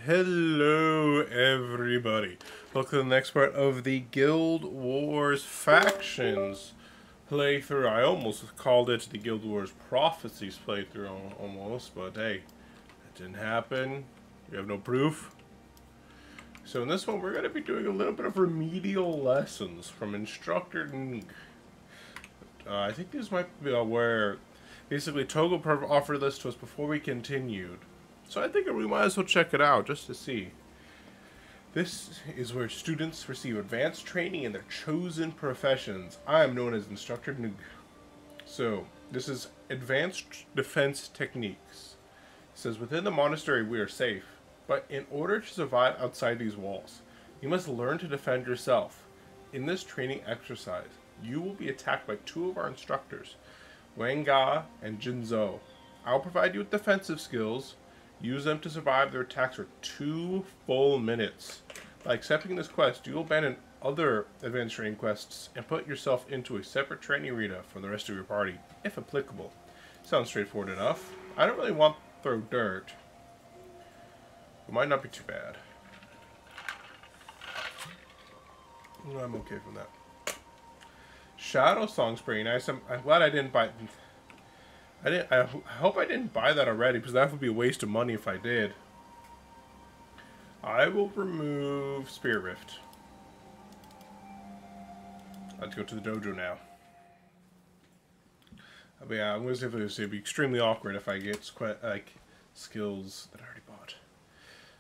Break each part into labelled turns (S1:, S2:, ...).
S1: Hello everybody. Welcome to the next part of the Guild Wars Factions playthrough. I almost called it the Guild Wars Prophecies playthrough almost, but hey, that didn't happen. We have no proof. So in this one we're going to be doing a little bit of remedial lessons from Instructor Ng. I think these might be where basically Togo offered this to us before we continued. So I think we might as well check it out just to see. This is where students receive advanced training in their chosen professions. I am known as Instructor Ng. So this is advanced defense techniques. It says within the monastery we are safe, but in order to survive outside these walls, you must learn to defend yourself. In this training exercise, you will be attacked by two of our instructors, Wanga and Jinzhou. I'll provide you with defensive skills. Use them to survive their attacks for 2 full minutes. By accepting this quest, you will abandon other advanced training quests and put yourself into a separate training arena from the rest of your party, if applicable. Sounds straightforward enough. I don't really want to throw dirt. It might not be too bad. I'm okay from that. Shadow Song's pretty nice. I'm glad I didn't buy... I hope I didn't buy that already, because that would be a waste of money if I did. I will remove Spirit Rift. Let's go to the dojo now. But yeah, I'm going to say this would be extremely awkward if I get like skills that I already bought.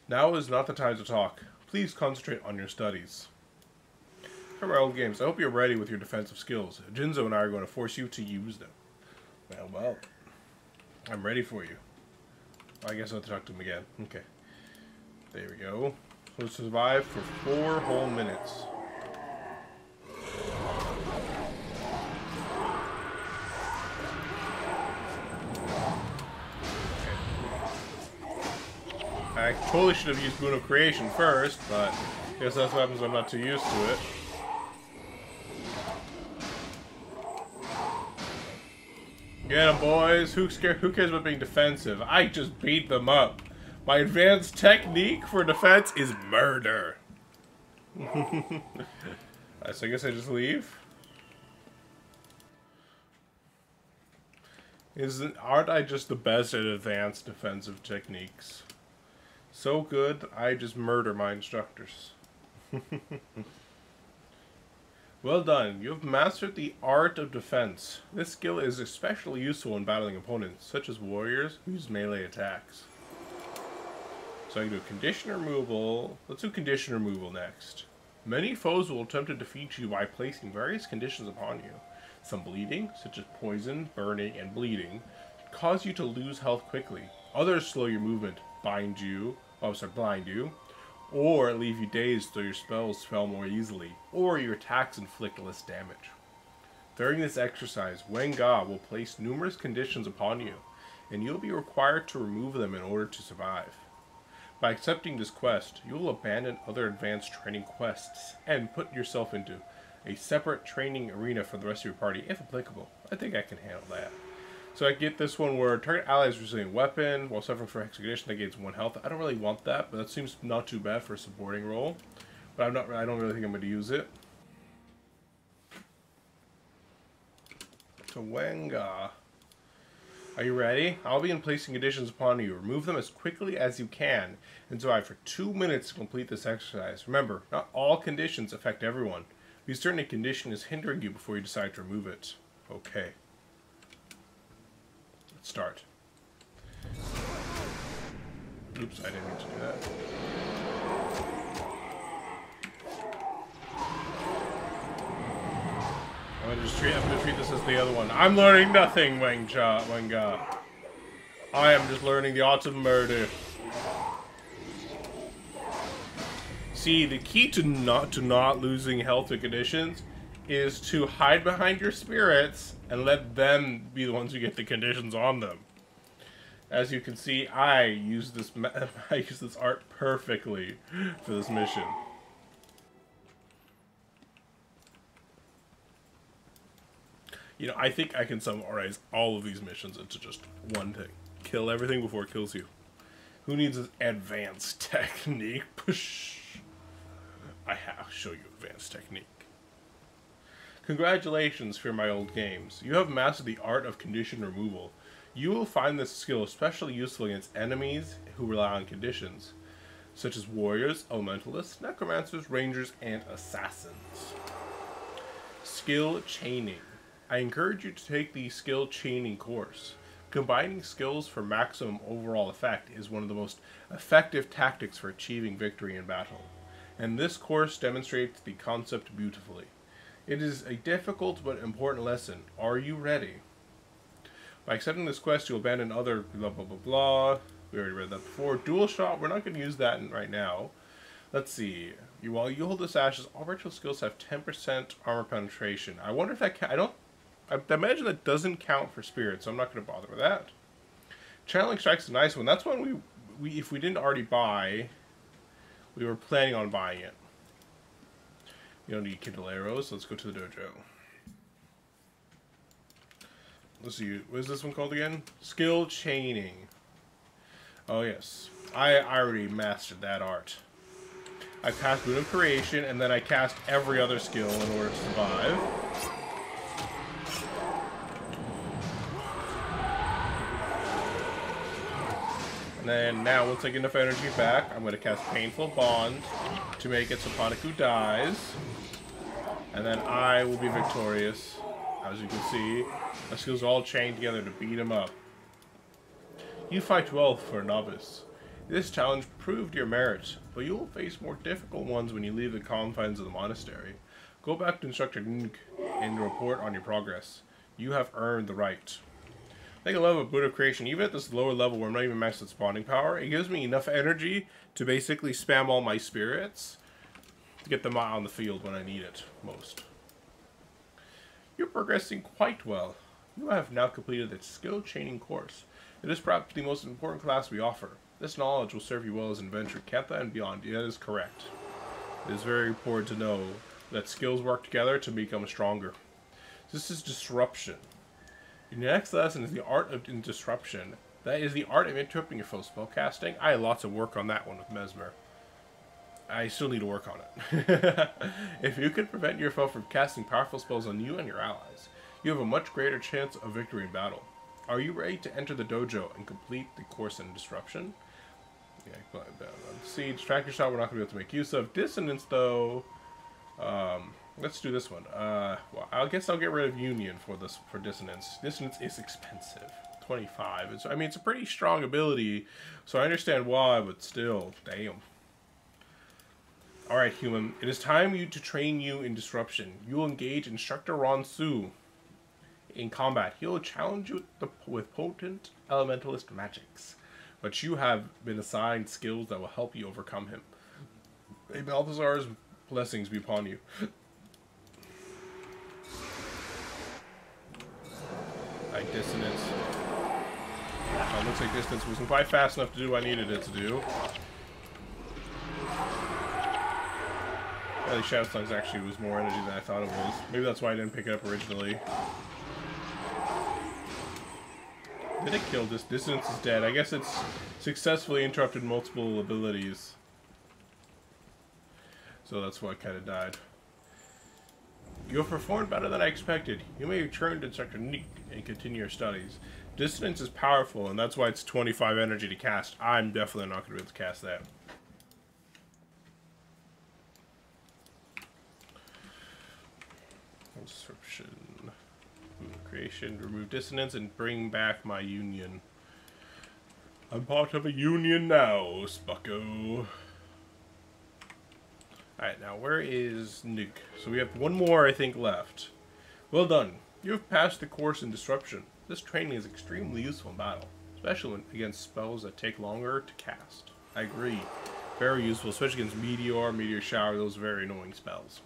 S1: Now is not the time to talk. Please concentrate on your studies. From our old games, I hope you're ready with your defensive skills. Jinzo and I are going to force you to use them. Well, I'm ready for you. I guess I'll have to talk to him again. Okay. There we go. We'll survive for 4 whole minutes. Okay. I totally should have used Boon of Creation first, but I guess that's what happens when I'm not too used to it. Get them, boys. Who cares about being defensive? I just beat them up. My advanced technique for defense is murder. So I guess I just leave. Aren't I just the best at advanced defensive techniques? So good that I just murder my instructors. Well done. You have mastered the art of defense. This skill is especially useful in battling opponents, such as warriors who use melee attacks. So I can do condition removal. Let's do condition removal next. Many foes will attempt to defeat you by placing various conditions upon you. Some bleeding, such as poison, burning, and bleeding, cause you to lose health quickly. Others slow your movement, blind you, or leave you dazed so your spells fail more easily, or your attacks inflict less damage. During this exercise, Wenga will place numerous conditions upon you, and you'll be required to remove them in order to survive. By accepting this quest, you will abandon other advanced training quests, and put yourself into a separate training arena for the rest of your party, if applicable. I think I can handle that. So I get this one where target allies resilient weapon while suffering from hex condition that gains 1 health. I don't really want that, but that seems not too bad for a supporting role. But I don't really think I'm going to use it. So Wenga, are you ready? I'll begin placing conditions upon you. Remove them as quickly as you can and survive for 2 minutes to complete this exercise. Remember, not all conditions affect everyone. Be certain a condition is hindering you before you decide to remove it. Okay. Start. Oops, I didn't mean to do that. I'm gonna treat this as the other one. I'm learning nothing, Wenga. I am just learning the art of murder. See, the key to not losing health to conditions is to hide behind your spirits and let them be the ones who get the conditions on them. As you can see, I use this art perfectly for this mission. You know, I think I can summarize all of these missions into just one thing. Kill everything before it kills you. Who needs an advanced technique? Push. I have show you advanced technique. Congratulations, Fearmy old games. You have mastered the art of condition removal. You will find this skill especially useful against enemies who rely on conditions, such as warriors, elementalists, necromancers, rangers, and assassins. Skill chaining. I encourage you to take the skill chaining course. Combining skills for maximum overall effect is one of the most effective tactics for achieving victory in battle, and this course demonstrates the concept beautifully. It is a difficult but important lesson. Are you ready? By accepting this quest, you'll abandon other blah blah blah blah. We already read that before. Dual shot, we're not going to use that right now. Let's see. While you hold the sashes, all ritual skills have 10% armor penetration. I wonder if that I imagine that doesn't count for spirit, so I'm not going to bother with that. Channeling Strike's is a nice one. That's one we if we didn't already buy, we were planning on buying it. You don't need Kindle arrows, so let's go to the dojo. Let's see, what is this one called again? Skill chaining. Oh yes, I already mastered that art. I cast Boon of Creation, and then I cast every other skill in order to survive. And then now, once I get enough energy back, I'm going to cast Painful Bond to make it so Panaku dies. And then I will be victorious. As you can see, my skills are all chained together to beat him up. You fight well for a novice. This challenge proved your merit, but you will face more difficult ones when you leave the confines of the monastery. Go back to Instructor Nk and report on your progress. You have earned the right. I think I love a Boon of Creation. Even at this lower level where I'm not even maxed at spawning power, it gives me enough energy to basically spam all my spirits to get them out on the field when I need it most. You're progressing quite well. You have now completed the skill chaining course. It is perhaps the most important class we offer. This knowledge will serve you well as an adventurer, Kepha and beyond. That is correct. It is very important to know that skills work together to become stronger. This is disruption. Your next lesson is the art of disruption. That is the art of interrupting your foe's spellcasting. I had lots of work on that one with Mesmer. I still need to work on it. If you can prevent your foe from casting powerful spells on you and your allies, you have a much greater chance of victory in battle. Are you ready to enter the dojo and complete the course in disruption? Yeah, see, distractor shot we're not going to be able to make use of. Dissonance, though, let's do this one. Well, I guess I'll get rid of Union for Dissonance. Dissonance is expensive. 25. I mean, it's a pretty strong ability, so I understand why, but still, damn. Alright, human. It is time to train you in disruption. You will engage Instructor Ronsu in combat. He will challenge you with potent elementalist magics, but you have been assigned skills that will help you overcome him. May Balthazar's blessings be upon you. Alright, Dissonance. Looks like Distance wasn't quite fast enough to do what I needed it to do. Yeah, the Shadow Slugs actually was more energy than I thought it was. Maybe that's why I didn't pick it up originally. Did it kill this? Dissonance is dead. I guess it's successfully interrupted multiple abilities. So that's why it kind of died. You have performed better than I expected. You may return to Instructor Nick and continue your studies. Dissonance is powerful, and that's why it's 25 energy to cast. I'm definitely not going to be able to cast that. Disruption. Creation. Remove dissonance and bring back my union. I'm part of a union now, Spucko. Alright, now where is Nick? So we have one more, I think, left. Well done. You have passed the course in Disruption. This training is extremely useful in battle, especially against spells that take longer to cast. I agree. Very useful, especially against Meteor, Meteor Shower, those very annoying spells.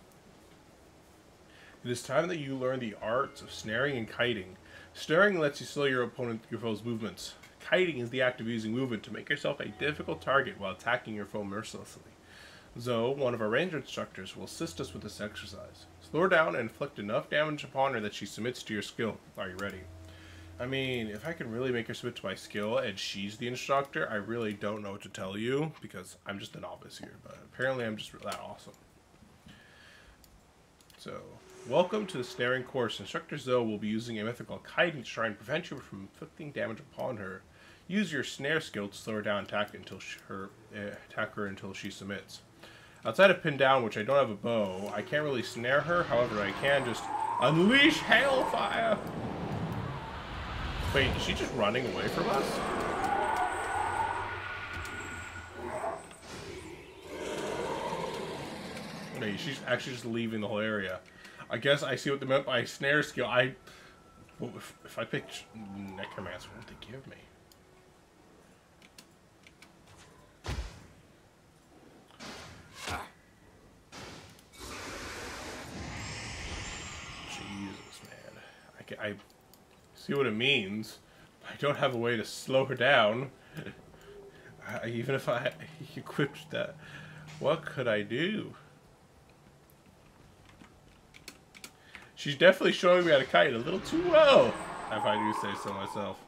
S1: It is time that you learn the arts of snaring and kiting. Snaring lets you slow your foe's movements. Kiting is the act of using movement to make yourself a difficult target while attacking your foe mercilessly. Zoe, one of our ranger instructors, will assist us with this exercise. Slow her down and inflict enough damage upon her that she submits to your skill. Are you ready? I mean, if I can really make her submit to my skill and she's the instructor, I really don't know what to tell you because I'm just a novice here. But apparently I'm just that awesome. So, welcome to the snaring course. Instructor Zoe will be using a mythical kiting to try and prevent you from inflicting damage upon her. Use your snare skill to slow her down and attack her until she submits. Outside of pin down, which I don't have a bow, I can't really snare her. However, I can just unleash hailfire. Wait, is she just running away from us? Wait, she's actually just leaving the whole area. I guess I see what they meant by snare skill. Well, if I pick Necromancer, what would they give me? Jesus, man. I see what it means. I don't have a way to slow her down. Even if I equipped that, what could I do? She's definitely showing me how to kite a little too well, if I do say so myself.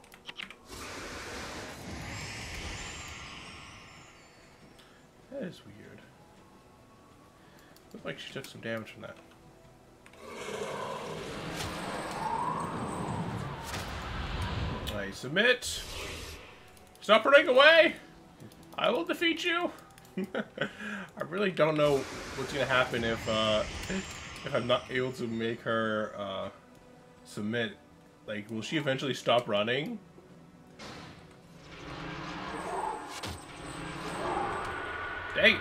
S1: That is weird. Looks like she took some damage from that. I submit. Stop running away. I will defeat you. I really don't know what's gonna happen if I'm not able to make her submit. Like, will she eventually stop running? Dang.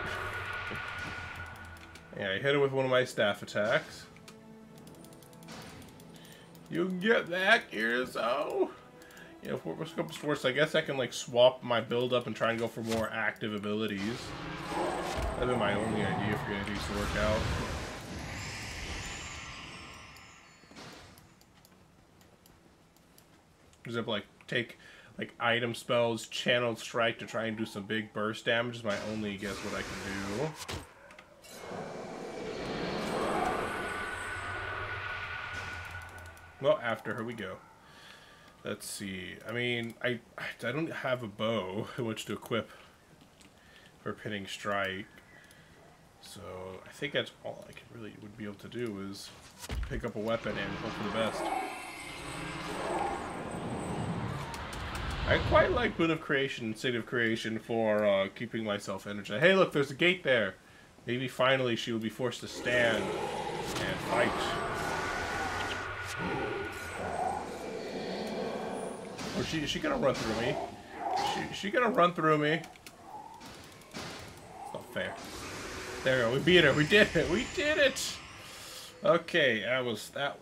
S1: Yeah, I hit her with one of my staff attacks. You get that, Irzo? Yeah, if worse comes to worse, I guess I can, like, swap my build up and try and go for more active abilities. That'd be my only idea for getting these to work out. For example, like, take, like, item spells, channel strike to try and do some big burst damage is my only guess what I can do. Well, after her we go. Let's see. I mean, I don't have a bow in which to equip for pinning strike. So I think that's all I can really would be able to do is pick up a weapon and hope for the best. I quite like Boon of Creation and State of Creation for keeping myself energized. Hey, look, there's a gate there. Maybe finally she will be forced to stand and fight. Or is she gonna run through me? She gonna run through me? It's not fair. There we go. We beat her. We did it. We did it. Okay, that was a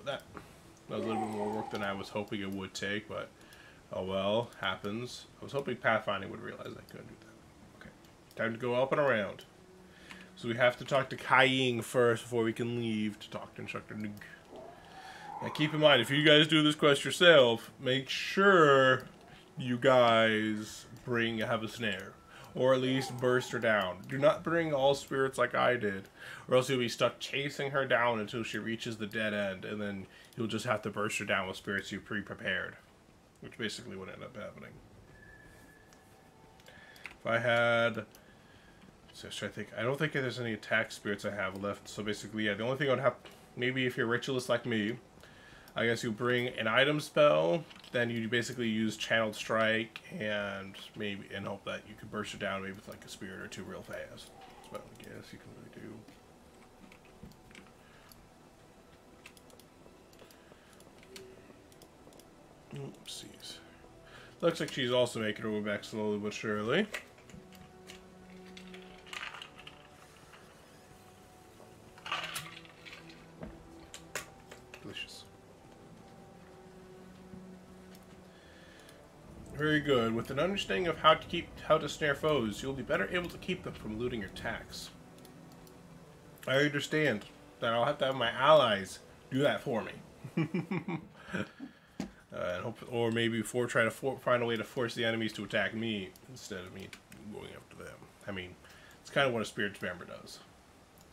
S1: little bit more work than I was hoping it would take, but oh well, happens. I was hoping pathfinding would realize I couldn't do that. Okay, time to go up and around. So we have to talk to Kai-Ying first before we can leave to talk to Instructor Nug. Now keep in mind, if you guys do this quest yourself, make sure you guys have a snare. Or at least burst her down. Do not bring all spirits like I did, or else you'll be stuck chasing her down until she reaches the dead end, and then you'll just have to burst her down with spirits you pre-prepared. Which basically would end up happening. If I had... So I was trying to think. I don't think there's any attack spirits I have left, so basically, yeah, the only thing I would have... Maybe if you're a ritualist like me, I guess you bring an item spell, then you basically use Channeled Strike, and hope that you can burst it down maybe with like a spirit or two real fast. That's what I guess you can really do. Oopsies. Looks like she's also making her way back slowly but surely. Delicious. Very good. With an understanding of how to snare foes, you'll be better able to keep them from looting your attacks. I understand that I'll have to have my allies do that for me. Or maybe try to find a way to force the enemies to attack me instead of me going after them. I mean, it's kind of what a Spirit's Member does.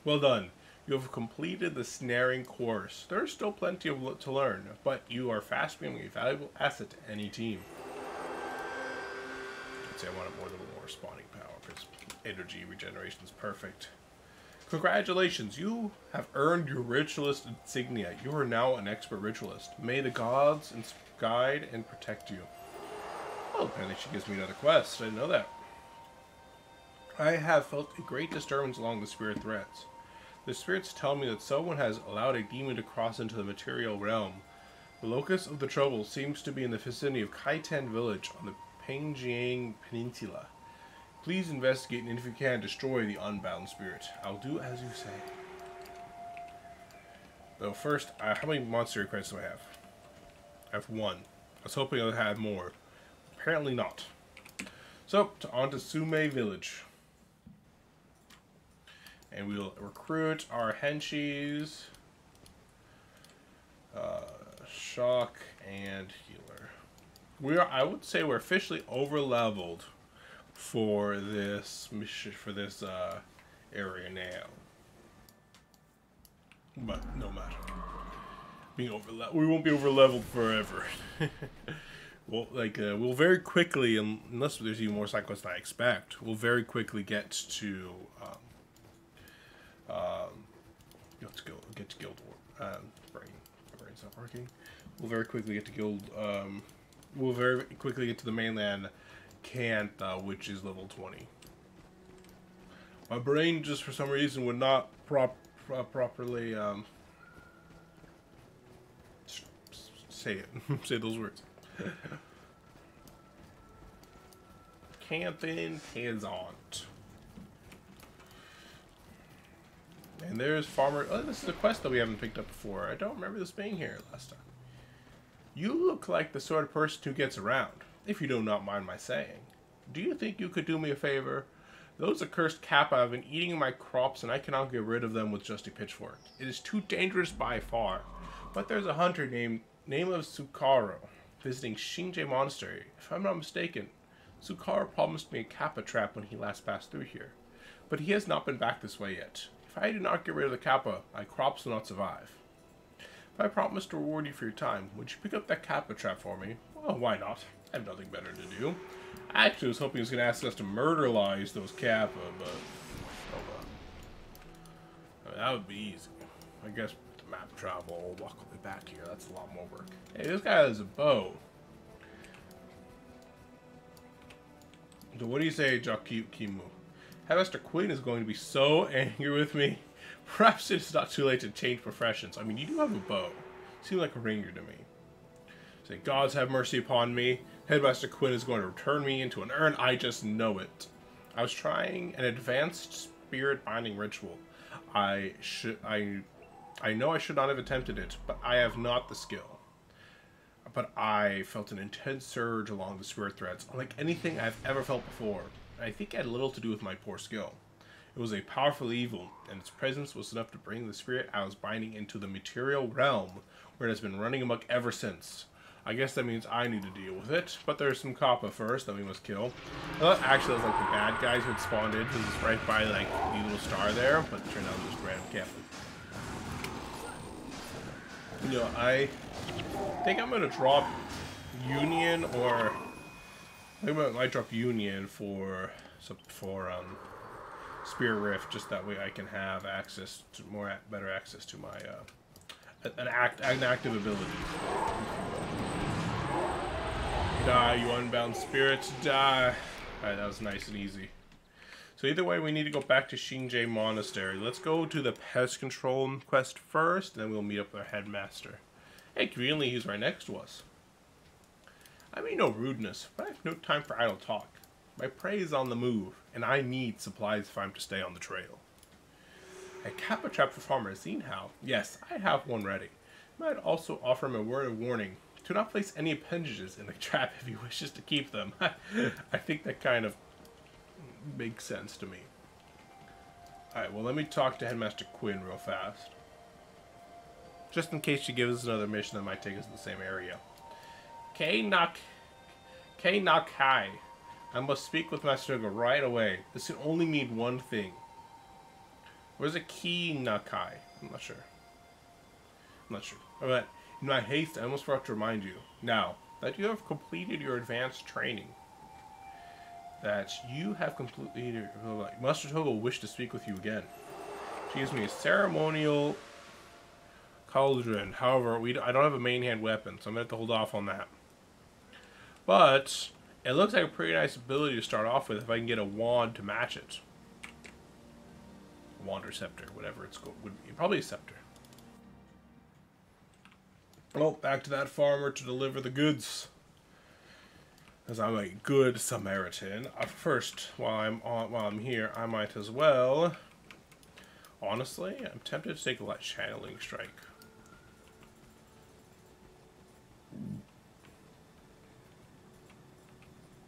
S1: Well done. You have completed the snaring course. There is still plenty to learn, but you are fast becoming a valuable asset to any team. I'd say I want a little more responding power because energy regeneration is perfect. Congratulations, you have earned your ritualist insignia. You are now an expert ritualist. May the gods guide and protect you. Well, apparently she gives me another quest. I didn't know that. I have felt a great disturbance along the spirit threads. The spirits tell me that someone has allowed a demon to cross into the material realm. The locus of the trouble seems to be in the vicinity of Kaitan village on the Pengjiang Peninsula. Please investigate, and if you can, destroy the unbound spirit. I'll do as you say. Though first, how many monster requests do I have? I have 1. I was hoping I would have more. Apparently not. So, on to Sume village. And we'll recruit our henchies, shock, and healer. I would say we're officially over-leveled for this mission, for this area now. But no matter, being we won't be over-leveled forever. Well, we'll very quickly, unless there's even more side quests than I expect, we'll very quickly get to Guild War. Brain's not working. We'll very quickly get to Guild. We'll very quickly get to the mainland Cantha, which is level 20. My brain, just for some reason, would not properly say it. Say those words. Canthan Tazont. And there's Farmer. Oh, this is a quest that we haven't picked up before. I don't remember this being here last time. You look like the sort of person who gets around, if you do not mind my saying. Do you think you could do me a favor? Those accursed Kappa have been eating my crops and I cannot get rid of them with just a pitchfork. It is too dangerous by far. But there's a hunter named of Sukaro visiting Shinje Monastery. If I'm not mistaken, Sukaro promised me a Kappa trap when he last passed through here. But he has not been back this way yet. If I do not get rid of the Kappa, my crops will not survive. If I promise to reward you for your time, would you pick up that Kappa trap for me? Well, why not? I have nothing better to do. I actually was hoping he was going to ask us to murderalize those Kappa, but oh well. I mean, that would be easy. I guess with the map travel, I'll walk all the way back here. That's a lot more work. Hey, this guy has a bow. So what do you say, Kimu? Headmaster Quinn is going to be so angry with me. Perhaps it's not too late to change professions. I mean, you do have a bow. Seems like a ranger to me. Say, gods have mercy upon me. Headmaster Quinn is going to return me into an urn. I just know it. I was trying an advanced spirit binding ritual. I know I should not have attempted it, but I have not the skill. But I felt an intense surge along the spirit threads, unlike anything I've ever felt before. I think it had little to do with my poor skill. It was a powerful evil, and its presence was enough to bring the spirit I was binding into the material realm, where it has been running amok ever since. I guess that means I need to deal with it, but there's some Kappa first that we must kill. I thought actually it was like the bad guys who had spawned in, because it's right by like the little star there, but it turned out it was just random Kappa. You know, I think I'm gonna drop Union, or I think I might drop Union for Spear Rift, just that way I can have access to better access to my an active ability. Die, you unbound spirits, die! Alright, that was nice and easy. So either way, we need to go back to Shinje Monastery. Let's go to the pest control quest first, and then we'll meet up with our headmaster. Hey, conveniently, he's right next to us. I mean no rudeness, but I have no time for idle talk. My prey is on the move, and I need supplies if I'm to stay on the trail. A Kappa trap for Farmer Zinhao? Yes, I have one ready. I might also offer him a word of warning. Do not place any appendages in the trap if he wishes to keep them. I think that kind of makes sense to me. Alright, well let me talk to Headmaster Quinn real fast. Just in case she gives us another mission that might take us to the same area. Kai. I must speak with Master Uga right away. This can only mean one thing. Where's a key Nakai? I'm not sure. I'm not sure. But in my haste, I almost forgot to remind you. Now that you have completed your advanced training, that you have completed... Master Togo will wish to speak with you again. She gives me a ceremonial cauldron. However, I don't have a main hand weapon, so I'm going to have to hold off on that. But it looks like a pretty nice ability to start off with if I can get a wand to match it. Wand or scepter, whatever it's called. Would be probably a scepter. Oh, back to that farmer to deliver the goods. As I'm a good Samaritan. First, while I'm here, I might as well. Honestly, I'm tempted to take a channeling strike.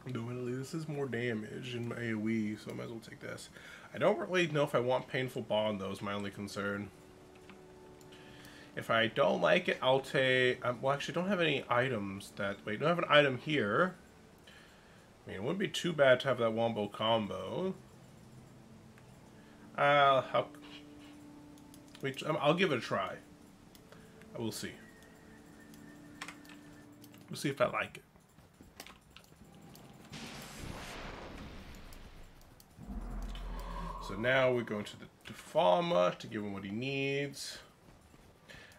S1: Admittedly, this is more damage in my AoE, so I might as well take this. I don't really know if I want Painful Bond, though, is my only concern. If I don't like it, I'll take... well, actually, I don't have any items that... Wait, I don't have an item here. I mean, it wouldn't be too bad to have that wombo combo. Wait, I'll give it a try. I will see. We'll see if I like it. So now we're going to the Tefama to give him what he needs.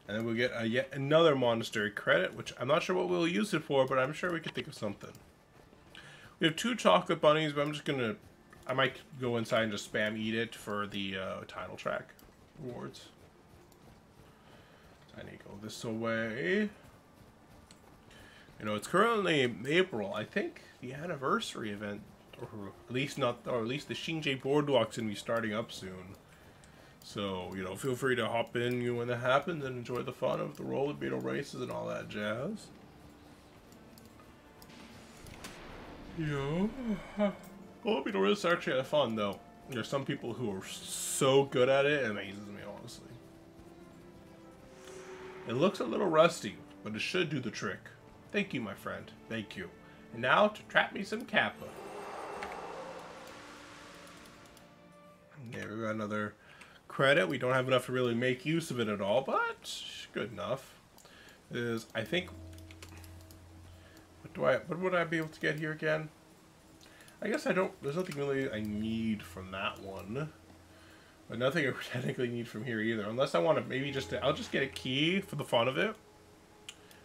S1: And then we'll get yet another monastery credit, which I'm not sure what we'll use it for, but I'm sure we could think of something. We have 2 chocolate bunnies, but I'm just gonna... I might go inside and just spam eat it for the title track rewards. So I need to go this way. You know, it's currently April. I think the anniversary event, or at least the Shinji Boardwalk's gonna be starting up soon. So, you know, feel free to hop in when that happens and enjoy the fun of the roller beetle races and all that jazz. You know, roller beetle races are actually fun, though. There's some people who are so good at it, it amazes me, honestly. It looks a little rusty, but it should do the trick. Thank you, my friend. Thank you. And now to trap me some Kappa. There we got another credit. We don't have enough to really make use of it at all, but good enough. I think... What would I be able to get here again? I guess I don't... There's nothing really I need from that one. But nothing I technically need from here either. Unless I want to maybe just... I'll just get a key for the fun of it.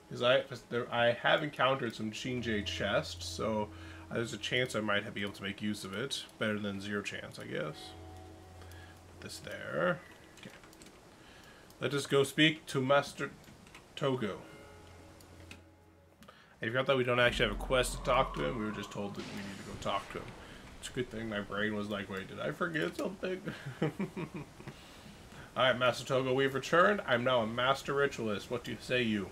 S1: Because I have encountered some Shinji chests, so there's a chance I might be able to make use of it. Better than 0 chance, I guess. Put this there. Okay. Let us go speak to Master Togo. I forgot that we don't actually have a quest to talk to him. We were just told that we need to go talk to him. It's a good thing my brain was like, wait, did I forget something? Alright, Master Togo, we've returned. I'm now a master ritualist. What do you say, you?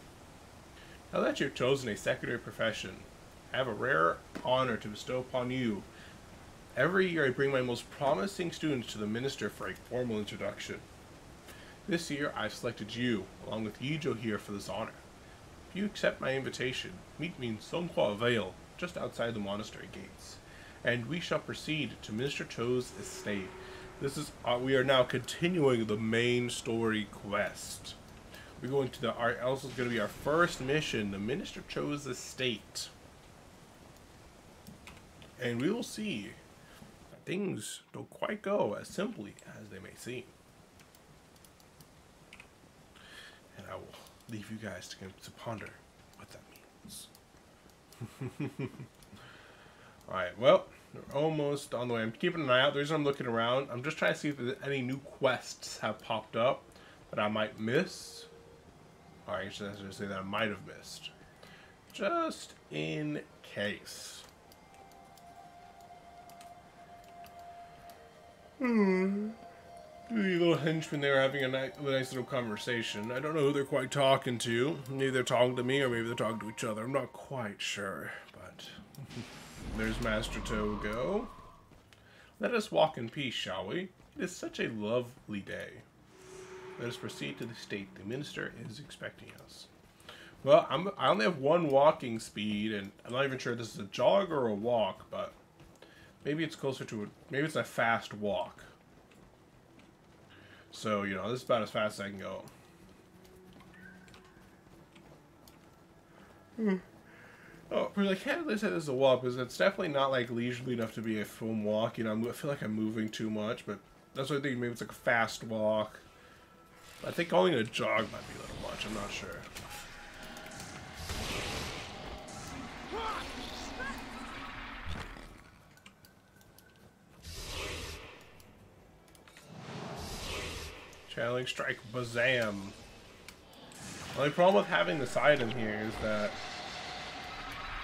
S1: Now that you've chosen a secondary profession, I have a rare honor to bestow upon you. Every year I bring my most promising students to the minister for a formal introduction. This year I've selected you, along with Yijo here, for this honor. If you accept my invitation, meet me in Songhua Vale, just outside the monastery gates, and we shall proceed to Minister Cho's estate. This is we are now continuing the main story quest. We're going to also is going to be our first mission, the Minister Cho's estate, and we will see that things don't quite go as simply as they may seem. And I will leave you guys to ponder what that means. Alright, well, we're almost on the way. I'm keeping an eye out. The reason I'm looking around, I'm just trying to see if any new quests have popped up that I might miss. Alright, I should say that I might have missed. Just in case. The little henchmen there having a nice little conversation. I don't know who they're quite talking to. Maybe they're talking to me, or maybe they're talking to each other. I'm not quite sure, but there's Master Togo. Let us walk in peace, shall we? It is such a lovely day. Let us proceed to the state. The minister is expecting us. Well, I only have 1 walking speed, and I'm not even sure if this is a jog or a walk, but maybe it's closer to maybe it's a fast walk. So, you know, this is about as fast as I can go. Oh, but I can't really say this is a walk because it's definitely not like leisurely enough to be a full walk. You know, I feel like I'm moving too much, but that's what I think. Maybe it's like a fast walk. I think calling it a jog might be a little much. I'm not sure. Channeling Strike, Bazam. The only problem with having this item here is that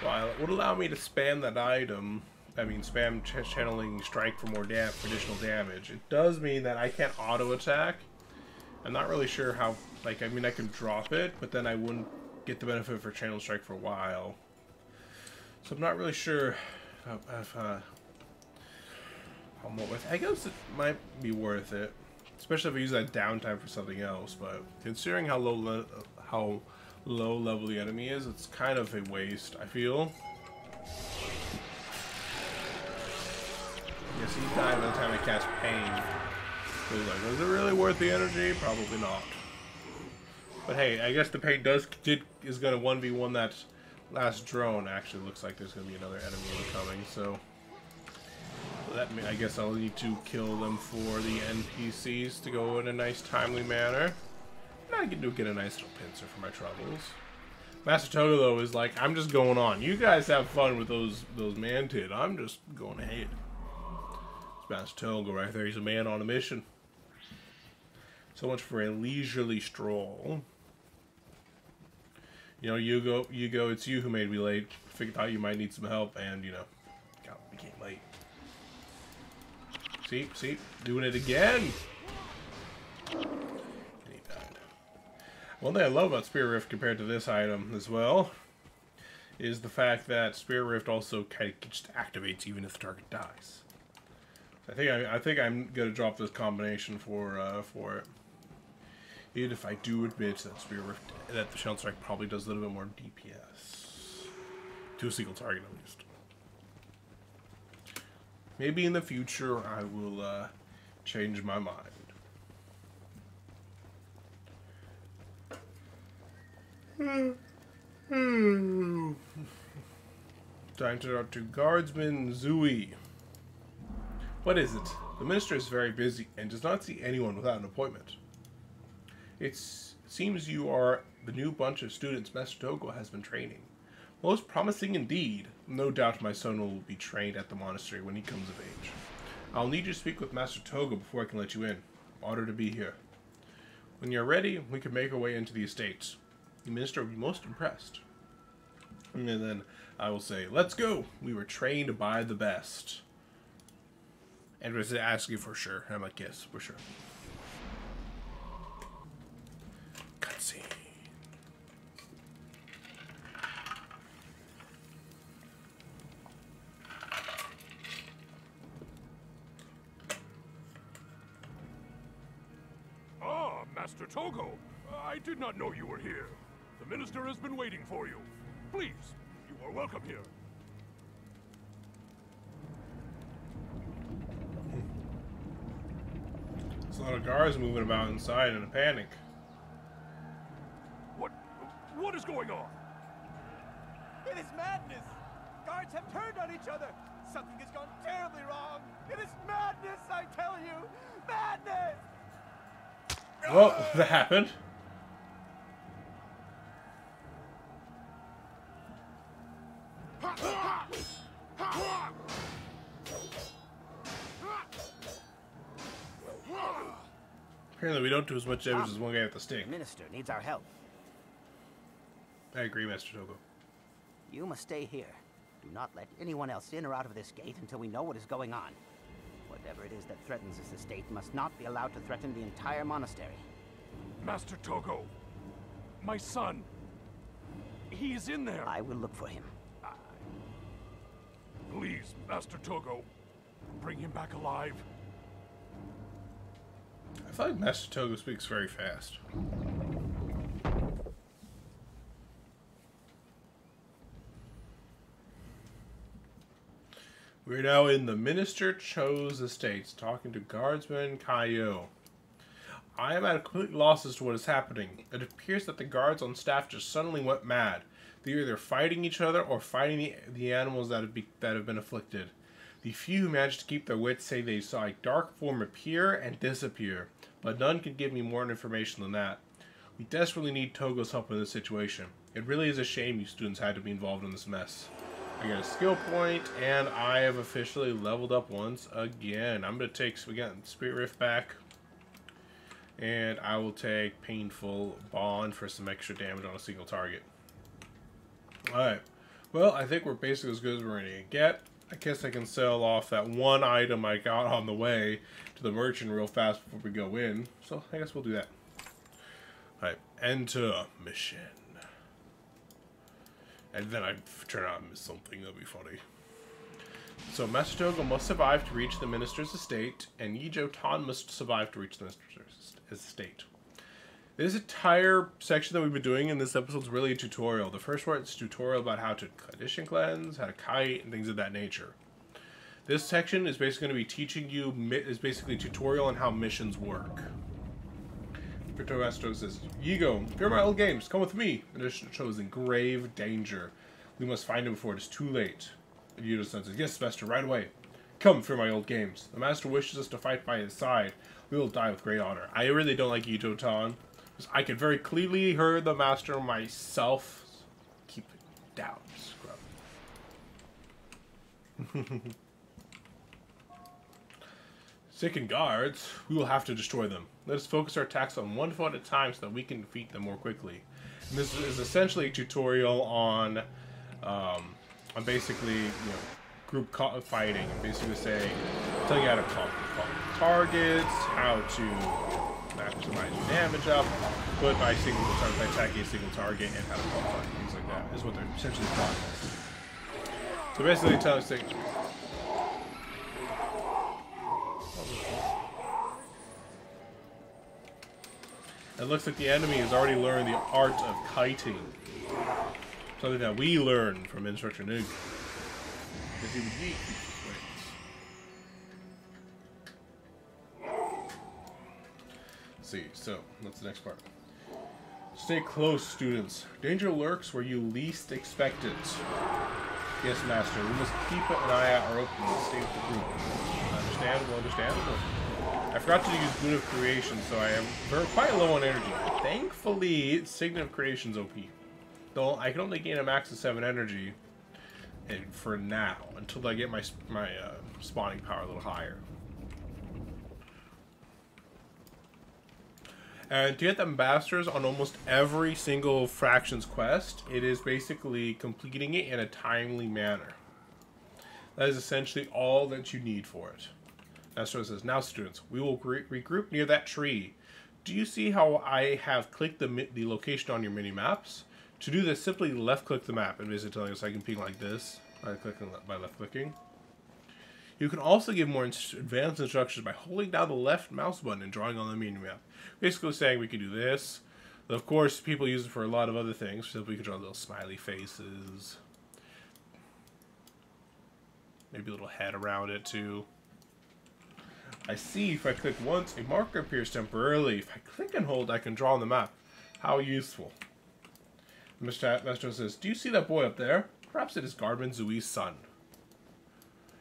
S1: while it would allow me to spam that item, I mean spam Channeling Strike for more for additional damage, it does mean that I can't auto attack. I'm not really sure how, like, I mean I can drop it, but then I wouldn't get the benefit for Channel Strike for a while. So I'm not really sure if how much. I guess it might be worth it. Especially if I use that downtime for something else, but considering how low level the enemy is, it's kind of a waste, I feel. Yes, he died by the time I cast Pain. So he's like, was it really worth the energy? Probably not. But hey, I guess the Pain is gonna 1v1 that last drone. Actually, looks like there's gonna be another enemy incoming, so. That I guess I'll need to kill them for the NPCs to go in a nice timely manner. And I get to get a nice little pincer for my troubles. Master Togo though is like, I'm just going on. You guys have fun with those Mantid. I'm just going ahead. It's Master Togo right there. He's a man on a mission. So much for a leisurely stroll. You know, Yugo, it's you who made me late. Figured out you might need some help, and you know, became late. See, doing it again. And he died. One thing I love about Spear Rift compared to this item as well is the fact that Spear Rift also kind of just activates even if the target dies. I think I'm gonna drop this combination for it. Even if I do admit that Spear Rift, that the Shell Strike probably does a little bit more DPS to a single target at least. Maybe in the future I will change my mind. Time to talk to Guardsman Zui. What is it? The minister is very busy and does not see anyone without an appointment. It seems you are the new bunch of students Master Togo has been training. Most promising indeed. No doubt my son will be trained at the monastery when he comes of age. I'll need you to speak with Master Togo before I can let you in. Honor to be here. When you're ready, we can make our way into the estates. The minister will be most impressed. And then I will say, let's go. We were trained by the best. And was asking for sure. And I'm like, yes, for sure. Cutscene.
S2: Master Togo, I did not know you were here. The minister has been waiting for you. Please, you are welcome here.
S1: There's a lot of guards moving about inside in a panic.
S2: What is going on?
S3: It is madness! Guards have turned on each other! Something has gone terribly wrong! It is madness, I tell you! Madness!
S1: Well, that happened. Apparently we don't do as much damage as one guy with the stick.
S4: The minister needs our help.
S1: I agree, Master Togo.
S4: You must stay here. Do not let anyone else in or out of this gate until we know what is going on. Whatever it is that threatens this estate must not be allowed to threaten the entire monastery.
S2: Master Togo, my son, he is in there.
S4: I will look for him.
S2: Please, Master Togo, bring him back alive.
S1: I feel like Master Togo speaks very fast. We're now in the Minister Cho's estates, talking to Guardsman Kaio. I am at a complete loss as to what is happening. It appears that the guards on staff just suddenly went mad. They're either fighting each other or fighting the animals that have been afflicted. The few who managed to keep their wits say they saw a dark form appear and disappear, but none could give me more information than that. We desperately need Togo's help in this situation. It really is a shame you students had to be involved in this mess. I got a skill point, and I have officially leveled up once again. I'm going to take, we got Spirit Rift back, and I will take Painful Bond for some extra damage on a single target. Alright, well, I think we're basically as good as we're going to get. I guess I can sell off that one item I got on the way to the merchant real fast before we go in. So I guess we'll do that. Alright, enter mission. And then I turn out and miss something, that'll be funny. So Master Togo must survive to reach the minister's estate, and Yijo Tan must survive to reach the minister's estate. This entire section that we've been doing in this episode is really a tutorial. The first part is a tutorial about how to condition cleanse, how to kite, and things of that nature. This section is basically going to be teaching you, is basically a tutorial on how missions work. Master Togo says, Yigo, Fearmy old games, come with me. The mission shows in grave danger. We must find him before it is too late. And Yigo says, yes, master, right away. Come, Fearmy old games. The master wishes us to fight by his side. We will die with great honor. I really don't like Yijo Tan. I could very clearly hear the master myself. Keep it down, scrub. Second guards, we will have to destroy them. Let us focus our attacks on one foe at a time so that we can defeat them more quickly. And this is essentially a tutorial on basically, group fighting, and basically saying, telling you how to call targets, how to maximize damage up, but by attacking a single target, and how to call target, things like that is what they're essentially calling this. So basically, telling us things. It looks like the enemy has already learned the art of kiting. Something that we learned from Instructor Nig. Let's see, so that's the next part. Stay close, students. Danger lurks where you least expect it. Yes, master. We must keep an eye out or open and stay with the group. Understandable, understandable. I forgot to use Boon of Creation, so I am quite low on energy. Thankfully, Signet of Creation's OP. Though I can only gain a max of 7 energy for now, until I get my spawning power a little higher. And to get the ambassadors on almost every single Fractions quest, it is basically completing it in a timely manner. That is essentially all that you need for it. Master says, now students, we will regroup near that tree. Do you see how I have clicked the location on your mini-maps? To do this, simply left-click the map, and basically telling us I can ping like this by left-clicking. You can also give more advanced instructions by holding down the left mouse button and drawing on the mini-map. Basically saying we can do this. But of course, people use it for a lot of other things. So we can draw little smiley faces. Maybe a little head around it, too. I see if I click once, a marker appears temporarily. If I click and hold, I can draw on the map. How useful. Mr. says, do you see that boy up there? Perhaps it is Guardman Zui's son.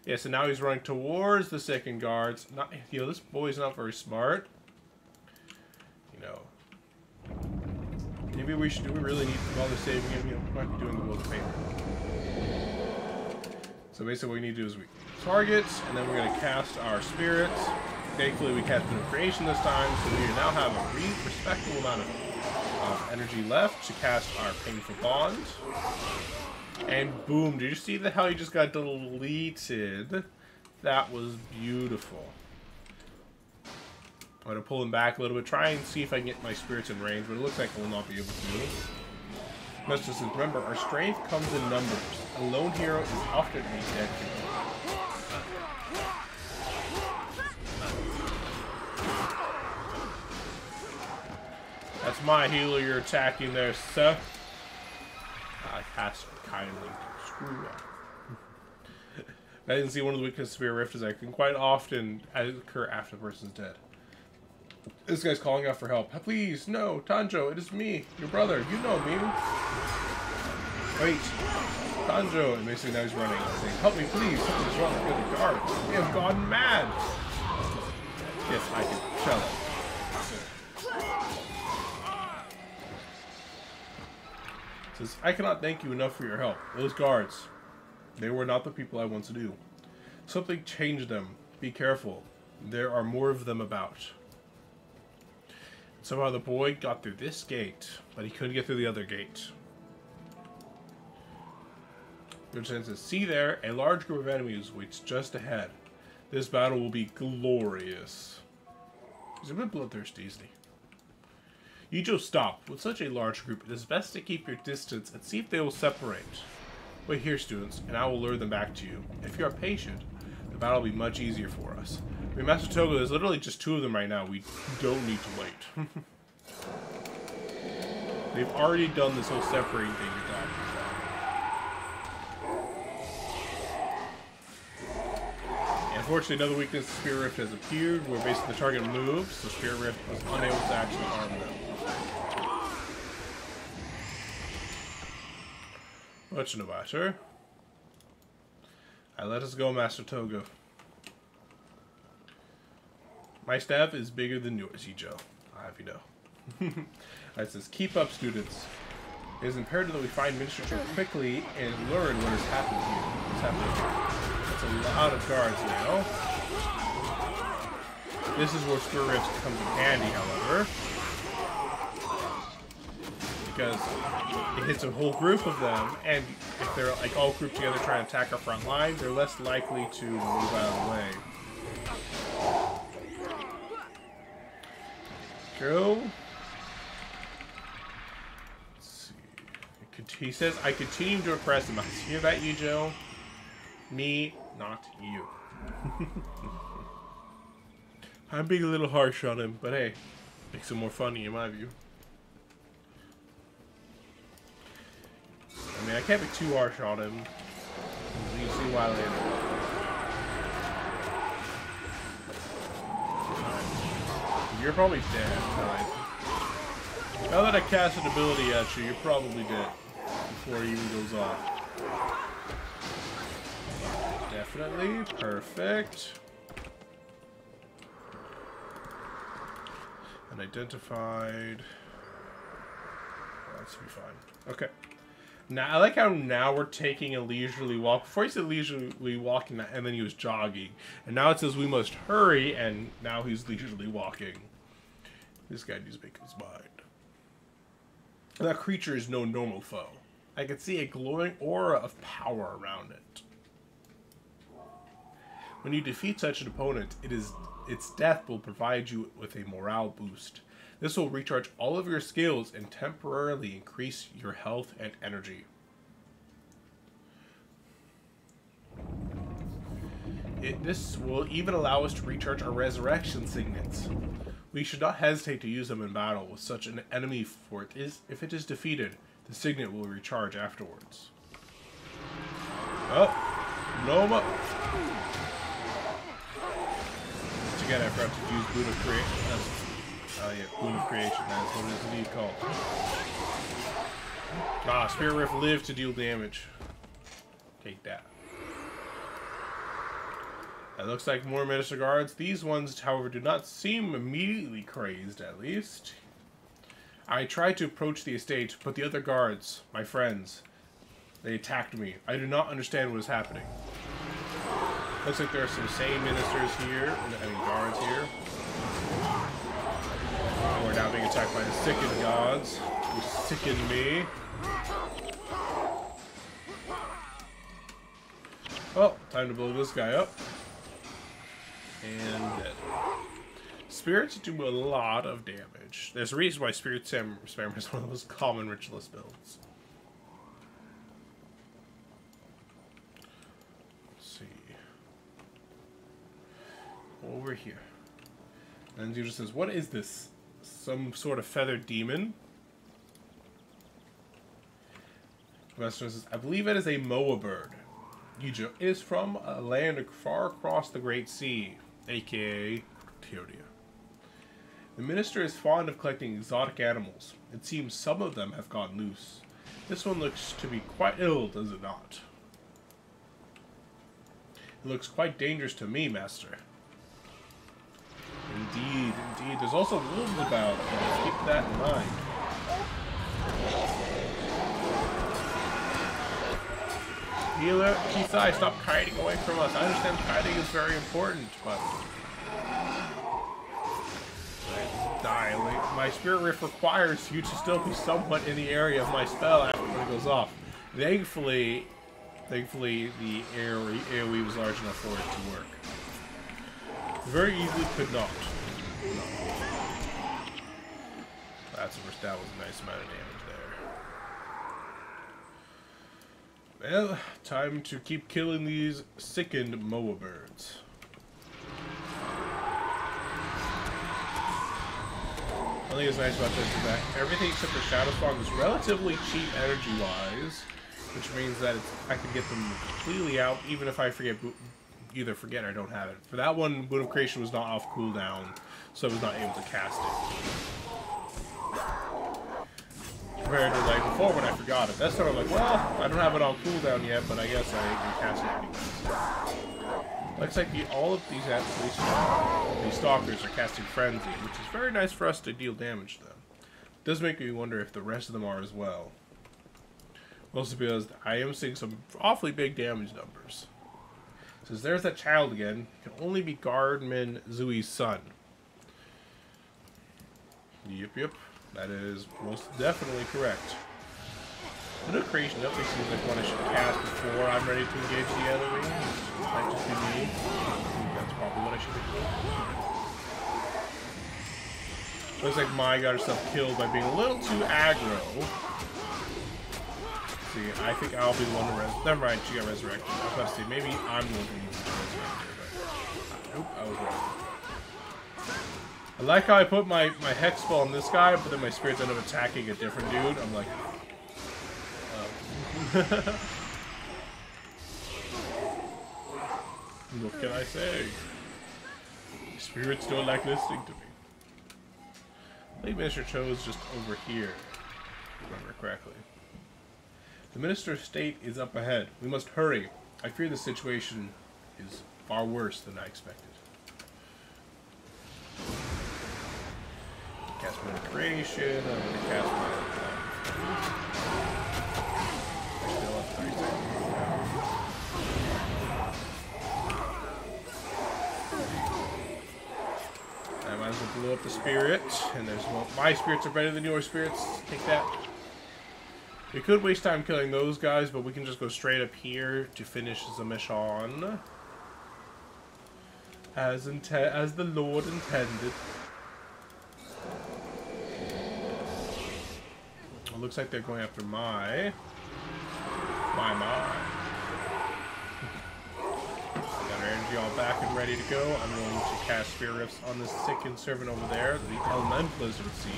S1: Yes, and now he's running towards the second guards. This boy's not very smart. Maybe we really need to bother saving him. We might be doing the world a favor. So basically what we need to do is we target, and then we're going to cast our spirits. Thankfully we cast Boon of Creation this time, so we now have a respectable amount of energy left to cast our Painful Bond. And boom, did you see how he just got deleted? That was beautiful. I'm going to pull him back a little bit, try and see if I can get my spirits in range, but it looks like I will not be able to. Must just remember, our strength comes in numbers. A lone hero is often a dead hero. That's my healer you're attacking there, sir. I cast kindly. Screw up. I didn't see one of the weaknesses of Spirit Rift is I can quite often occur after the person's dead. This guy's calling out for help. Please, no, Tanjo, it is me, your brother. You know me. Wait, Tanjo. And basically now he's running, saying, help me, please. Something's wrong with the guards. They have gone mad. Yes, I can. Shut up. Says, I cannot thank you enough for your help. Those guards, they were not the people I once knew. Something changed them. Be careful. There are more of them about. Somehow the boy got through this gate, but he couldn't get through the other gate. Your says, see there, a large group of enemies waits just ahead. This battle will be glorious. He's a bit bloodthirsty, isn't he? Yujo, stop. With such a large group, it is best to keep your distance and see if they will separate. Wait here, students, and I will lure them back to you. If you are patient, the battle will be much easier for us. I mean, Master Togo, there's literally just 2 of them right now. We don't need to wait. They've already done this whole separating thing you're talking about. Unfortunately, another weakness, Spirit Rift, has appeared, where basically the target moves, so Spirit Rift was unable to actually arm them. Much no matter. Let us go, Master Togo. My staff is bigger than yours, Yujo. I'll have you know. It says, keep up, students. It is imperative that we find Minister quickly and learn what has happened here. What's happening here. That's a lot of guards now. This is where Spirit Rift comes in handy, however. Because it hits a whole group of them, and if they're like all grouped together trying to attack our front line, they're less likely to move out of the way. Go. Let's see. He says, I continue to impress him. I hear that, Yujo? Me, not you. I'm being a little harsh on him, but hey, makes him more funny in my view. I mean, I can't be too harsh on him. You can see why later. You're probably dead. Right? Now that I cast an ability at you, you're probably dead before he even goes off. Definitely. Perfect. Unidentified. That should be fine. Okay. Now, I like how now we're taking a leisurely walk. Before he said leisurely walking, and then he was jogging. And now it says we must hurry, and now he's leisurely walking. This guy needs to make his mind. That creature is no normal foe. I can see a glowing aura of power around it. When you defeat such an opponent, its death will provide you with a morale boost. This will recharge all of your skills and temporarily increase your health and energy. This will even allow us to recharge our resurrection signets. We should not hesitate to use them in battle with such an enemy, for if it is defeated, the signet will recharge afterwards. Oh, no more. Once again, I forgot to use Boon of Creation. Oh yeah, Boon of Creation, that's what it is indeed called. Ah, Spirit Rift lived to deal damage. Take that. It looks like more Minister Guards. These ones, however, do not seem immediately crazed, at least. I tried to approach the estate, but the other guards, my friends, they attacked me. I do not understand what is happening. Looks like there are some sane ministers here, I mean guards here. And we're now being attacked by the sickened gods, who sicken me. Well, time to blow this guy up. And dead. Spirits do a lot of damage. There's a reason why Spirit Spammer is one of the most common ritualist builds. Let's see. Over here. And he just says, what is this? Some sort of feathered demon? Master says, I believe it is a Moa bird. Yujo is from a land far across the Great Sea, aka Teodia. The minister is fond of collecting exotic animals. It seems some of them have gone loose. This one looks to be quite ill, does it not? It looks quite dangerous to me, master. Indeed, indeed. There's also wolves about. Let's keep that in mind. Healer, Kisai, stop kiting away from us. I understand kiting is very important, but... Dilate. My spirit rift requires you to still be somewhat in the area of my spell after when it goes off. Thankfully, the AoE was large enough for it to work. Very easily could not. No. That was a nice amount of damage there. Well, time to keep killing these sickened Moa birds. One thing that's nice about this is that everything except for Shadow Spawn is relatively cheap energy-wise, which means that I can get them completely out even if I either forget or don't have it. For that one, Boon of Creation was not off cooldown, so I was not able to cast it. Compared to like before when I forgot it. That's sort of like, well, I don't have it on cooldown yet, but I guess I can cast it anyway. Looks like all of these stalkers are casting Frenzy, which is very nice for us to deal damage to them. It does make me wonder if the rest of them are as well. Mostly because I am seeing some awfully big damage numbers. Says there's that child again. It can only be Guardman Zui's son. Yep. That is most definitely correct. Boon of Creation definitely seems like one I should cast before I'm ready to engage the enemy. Might just be me. I think that's probably what I should do. Looks like Mai got herself killed by being a little too aggro. See, I think I'll be the one to never mind, she got resurrected. I was about to say, maybe I'm the one who needs to resurrect her, but... Nope, I was wrong. I like how I put my hex spell on this guy, but then my spirits end up attacking a different dude. I'm like... What can I say? Spirits don't like listening to me. I think Minister Cho is just over here, if I remember correctly. The Minister of State is up ahead. We must hurry. I fear the situation is far worse than I expected. Cast Boon of Creation. I'm going to cast my... Still have 3 seconds. I might as well blow up the spirit. And there's one. My spirits are better than your spirits. Take that. We could waste time killing those guys, but we can just go straight up here to finish the mission. As the Lord intended. It looks like they're going after my. Got our energy all back and ready to go. I'm going to cast Spear Rifts on this sickened servant over there. The Elementalist, it would seem.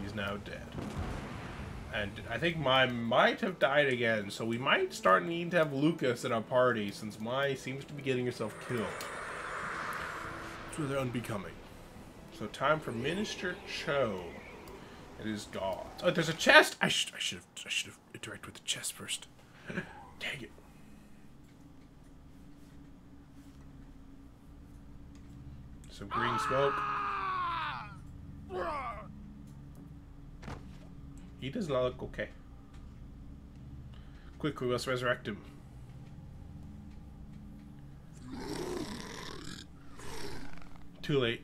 S1: He's now dead. And I think Mai might have died again, so we might start needing to have Lucas in our party, since Mai seems to be getting herself killed. It's rather unbecoming. So time for Minister Cho. It is God. Oh, there's a chest! I should have interacted with the chest first. Dang it. Some green smoke. He does not look okay. Quickly, let's resurrect him. Too late.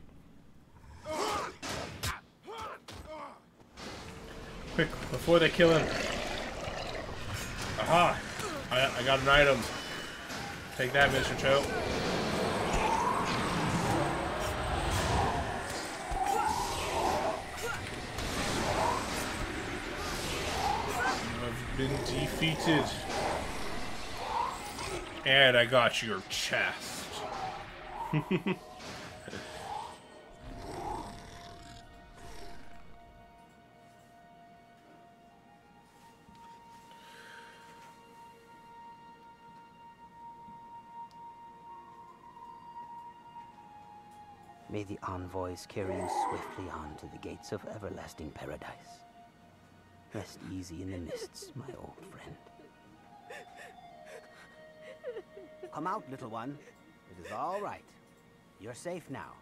S1: Quick, before they kill him. Aha! I got an item. Take that, Mr. Cho. Been defeated. And I got your chest.
S4: May the envoys carry you swiftly on to the gates of everlasting paradise. Rest easy in the mists, my old friend. Come out, little one. It is all right. You're safe now.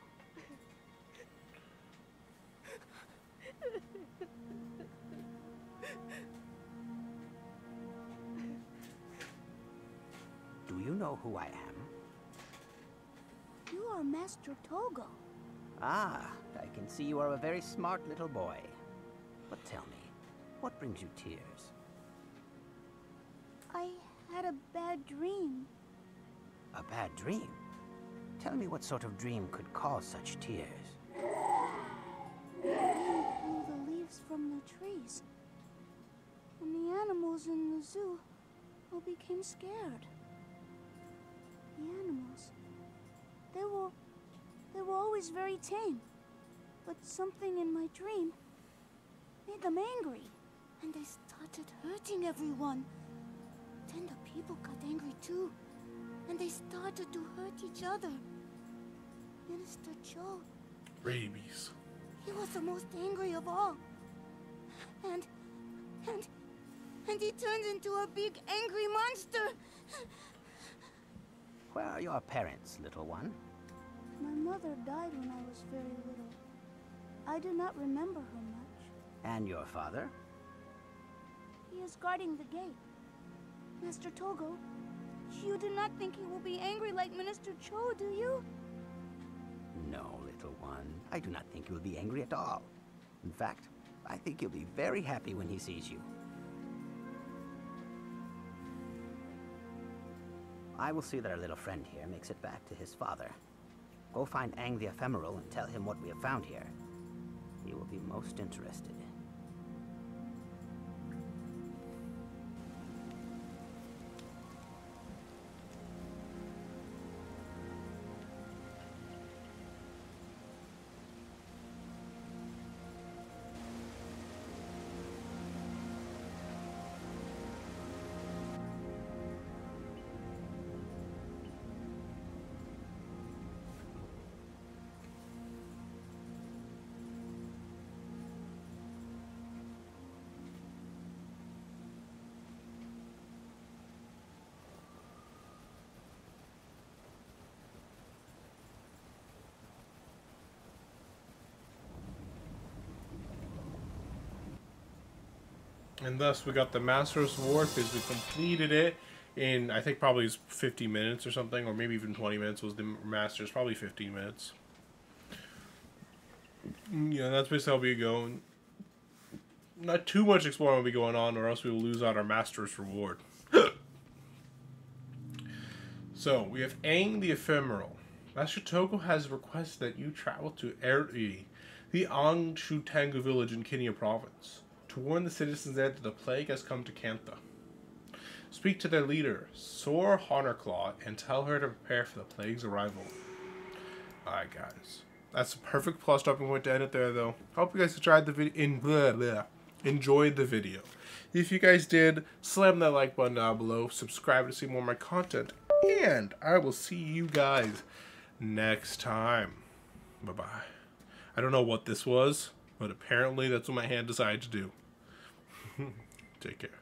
S4: Do you know who I am?
S5: You are Master Togo.
S4: Ah, I can see you are a very smart little boy. But tell me, what brings you tears?
S5: I had a bad dream.
S4: A bad dream? Tell me what sort of dream could cause such tears.
S5: The wind blew the leaves from the trees. And the animals in the zoo all became scared. The animals, they were always very tame. But something in my dream made them angry. And they started hurting everyone. Then the people got angry too. And they started to hurt each other. Minister Cho,
S1: Rabies.
S5: he was the most angry of all. And he turned into a big angry monster.
S4: Where are your parents, little one?
S5: My mother died when I was very little. I do not remember her much.
S4: And your father?
S5: He is guarding the gate. Master Togo, you do not think he will be angry like Minister Cho, do you?
S4: No, little one. I do not think he will be angry at all. In fact, I think he'll be very happy when he sees you. I will see that our little friend here makes it back to his father. Go find Aang the Ephemeral and tell him what we have found here. He will be most interested.
S1: And thus we got the Master's Sword because we completed it in, I think, probably 50 minutes or something, or maybe even 20 minutes was the Master's, probably 15 minutes. Yeah, that's basically how we go. Not too much exploring will be going on, or else we will lose out our Master's Reward. So, we have Aang the Ephemeral. Master Togo has requested that you travel to Eri, the Angshu Tangu village in Kinya province, to warn the citizens there that the plague has come to Kantha. Speak to their leader, Sor Honorclaw, and tell her to prepare for the plague's arrival. Alright, guys. That's a perfect plus stopping point to end it there, though. Hope you guys enjoyed the video. Enjoyed the video. If you guys did, slam that like button down below. Subscribe to see more of my content. And I will see you guys next time. Bye-bye. I don't know what this was, but apparently that's what my hand decided to do. Take care.